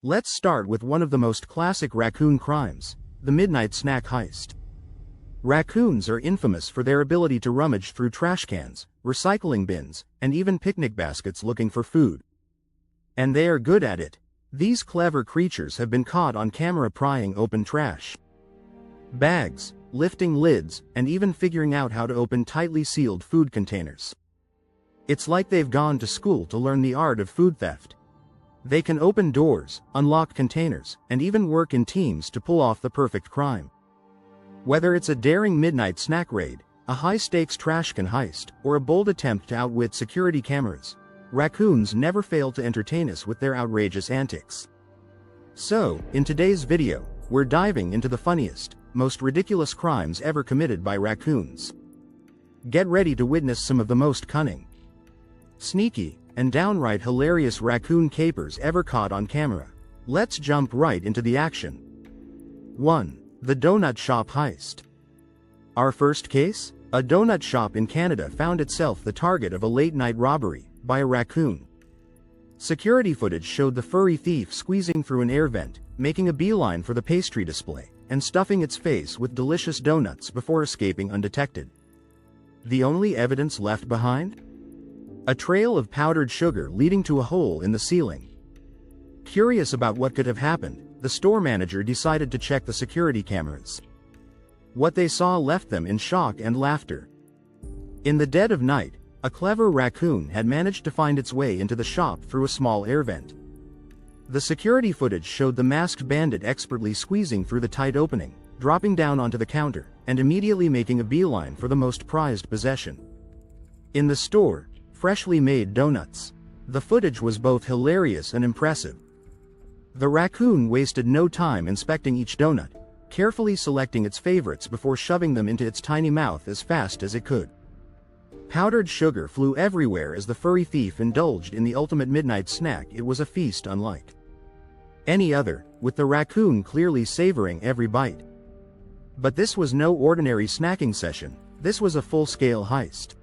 Let's start with one of the most classic raccoon crimes, the midnight snack heist. Raccoons are infamous for their ability to rummage through trash cans, recycling bins, and even picnic baskets looking for food. And they are good at it. These clever creatures have been caught on camera prying open trash bags, lifting lids, and even figuring out how to open tightly sealed food containers. It's like they've gone to school to learn the art of food theft. They can open doors, unlock containers, and even work in teams to pull off the perfect crime. Whether it's a daring midnight snack raid, a high-stakes trash can heist, or a bold attempt to outwit security cameras, raccoons never fail to entertain us with their outrageous antics. So, in today's video, we're diving into the funniest, most ridiculous crimes ever committed by raccoons. Get ready to witness some of the most cunning, sneaky, and downright hilarious raccoon capers ever caught on camera. Let's jump right into the action. 1. The donut shop heist. Our first case? A donut shop in Canada found itself the target of a late-night robbery by a raccoon. Security footage showed the furry thief squeezing through an air vent, making a beeline for the pastry display, and stuffing its face with delicious donuts before escaping undetected. The only evidence left behind? A trail of powdered sugar leading to a hole in the ceiling. Curious about what could have happened, the store manager decided to check the security cameras. What they saw left them in shock and laughter. In the dead of night, a clever raccoon had managed to find its way into the shop through a small air vent. The security footage showed the masked bandit expertly squeezing through the tight opening, dropping down onto the counter, and immediately making a beeline for the most prized possession. In the store, freshly made donuts. The footage was both hilarious and impressive. The raccoon wasted no time inspecting each donut, carefully selecting its favorites before shoving them into its tiny mouth as fast as it could. Powdered sugar flew everywhere as the furry thief indulged in the ultimate midnight snack. It was a feast unlike any other, with the raccoon clearly savoring every bite. But this was no ordinary snacking session, this was a full-scale heist.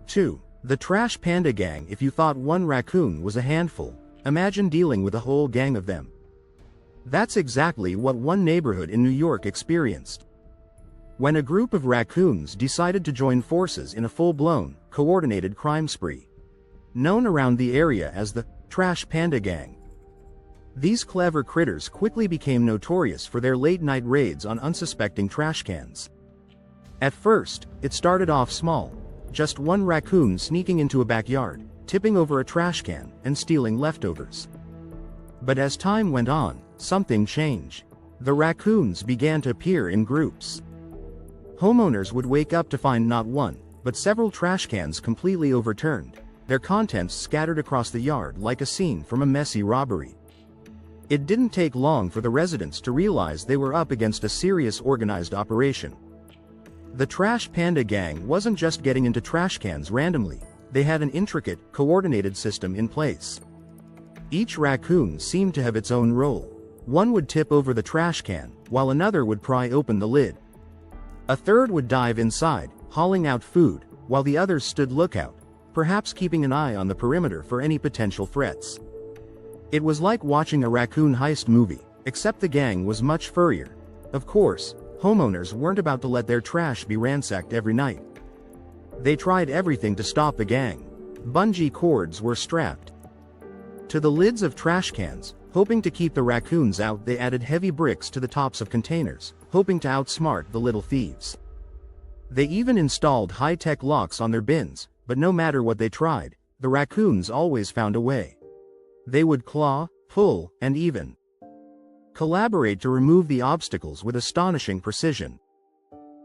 2. The Trash Panda Gang. If you thought one raccoon was a handful, imagine dealing with a whole gang of them. That's exactly what one neighborhood in New York experienced. When a group of raccoons decided to join forces in a full-blown, coordinated crime spree, known around the area as the Trash Panda Gang. These clever critters quickly became notorious for their late-night raids on unsuspecting trash cans. At first, it started off small, just one raccoon sneaking into a backyard, tipping over a trash can, and stealing leftovers. But as time went on, something changed. The raccoons began to appear in groups. Homeowners would wake up to find not one, but several trash cans completely overturned, their contents scattered across the yard like a scene from a messy robbery. It didn't take long for the residents to realize they were up against a serious organized operation. The Trash Panda Gang wasn't just getting into trash cans randomly, they had an intricate, coordinated system in place. Each raccoon seemed to have its own role. One would tip over the trash can, while another would pry open the lid. A third would dive inside, hauling out food, while the others stood lookout, perhaps keeping an eye on the perimeter for any potential threats. It was like watching a raccoon heist movie, except the gang was much furrier. Of course, homeowners weren't about to let their trash be ransacked every night. They tried everything to stop the gang. Bungee cords were strapped to the lids of trash cans, hoping to keep the raccoons out. They added heavy bricks to the tops of containers, hoping to outsmart the little thieves. They even installed high-tech locks on their bins, but no matter what they tried, the raccoons always found a way. They would claw, pull, and even collaborate to remove the obstacles with astonishing precision.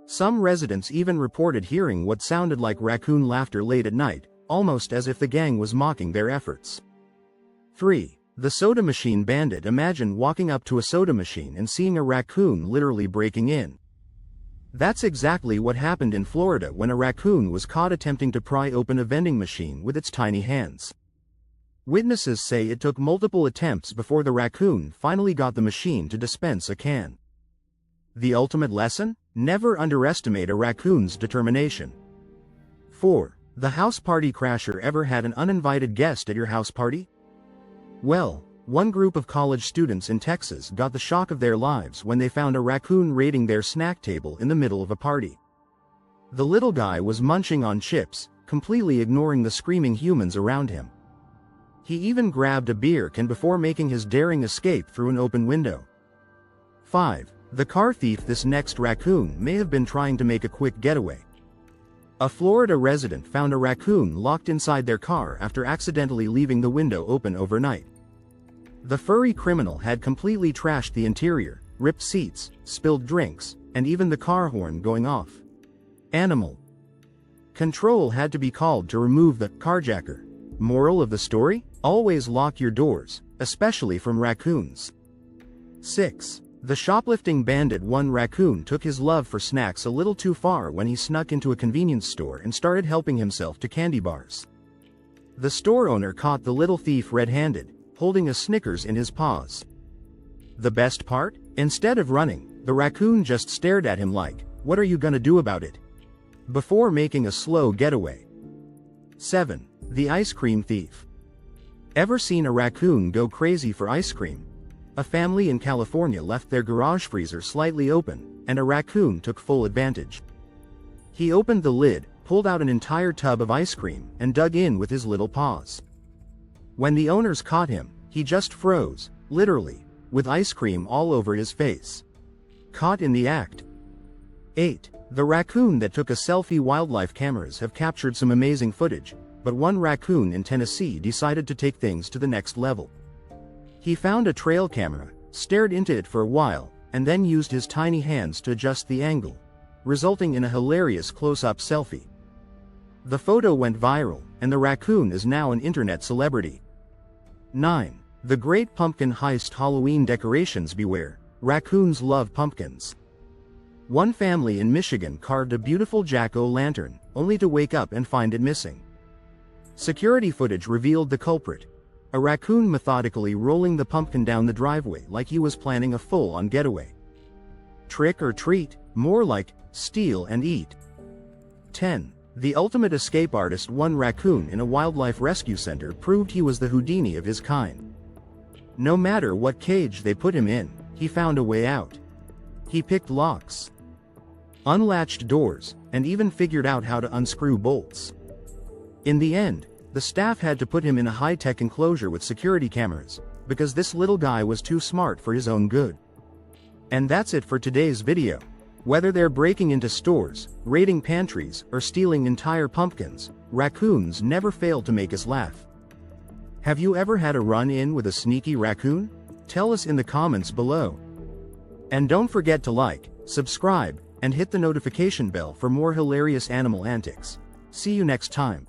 Some residents even reported hearing what sounded like raccoon laughter late at night, almost as if the gang was mocking their efforts. 3. The Soda Machine Bandit. Imagine walking up to a soda machine and seeing a raccoon literally breaking in. That's exactly what happened in Florida when a raccoon was caught attempting to pry open a vending machine with its tiny hands. Witnesses say it took multiple attempts before the raccoon finally got the machine to dispense a can. The ultimate lesson? Never underestimate a raccoon's determination. 4. The House Party Crasher. Ever had an uninvited guest at your house party? Well, One group of college students in Texas got the shock of their lives when they found a raccoon raiding their snack table in the middle of a party. The little guy was munching on chips, completely ignoring the screaming humans around him. He even grabbed a beer can before making his daring escape through an open window. 5. The car thief. This next raccoon may have been trying to make a quick getaway. A Florida resident found a raccoon locked inside their car after accidentally leaving the window open overnight. The furry criminal had completely trashed the interior, ripped seats, spilled drinks, and even the car horn going off. Animal control had to be called to remove the carjacker. Moral of the story? Always lock your doors, especially from raccoons. 6. The shoplifting bandit. One raccoon took his love for snacks a little too far when he snuck into a convenience store and started helping himself to candy bars. The store owner caught the little thief red-handed, holding a Snickers in his paws. The best part? Instead of running, the raccoon just stared at him like, "What are you gonna do about it?" before making a slow getaway. 7. The ice cream thief. Ever seen a raccoon go crazy for ice cream? A family in California left their garage freezer slightly open, and a raccoon took full advantage. He opened the lid, pulled out an entire tub of ice cream, and dug in with his little paws. When the owners caught him, he just froze, literally, with ice cream all over his face. Caught in the act. 8. The raccoon that took a selfie. Wildlife cameras have captured some amazing footage, but one raccoon in Tennessee decided to take things to the next level. He found a trail camera, stared into it for a while, and then used his tiny hands to adjust the angle, resulting in a hilarious close-up selfie. The photo went viral, and the raccoon is now an internet celebrity. 9. The Great Pumpkin Heist. Halloween decorations. Beware, raccoons love pumpkins. One family in Michigan carved a beautiful jack-o'-lantern, only to wake up and find it missing. Security footage revealed the culprit: a raccoon methodically rolling the pumpkin down the driveway like he was planning a full-on getaway. Trick or treat? More like, steal and eat. 10. The ultimate escape artist. One raccoon in a wildlife rescue center proved he was the Houdini of his kind. No matter what cage they put him in, he found a way out. He picked locks, unlatched doors, and even figured out how to unscrew bolts. In the end, the staff had to put him in a high-tech enclosure with security cameras, because this little guy was too smart for his own good. And that's it for today's video. Whether they're breaking into stores, raiding pantries, or stealing entire pumpkins, raccoons never fail to make us laugh. Have you ever had a run-in with a sneaky raccoon? Tell us in the comments below. And don't forget to like, subscribe, and hit the notification bell for more hilarious animal antics. See you next time.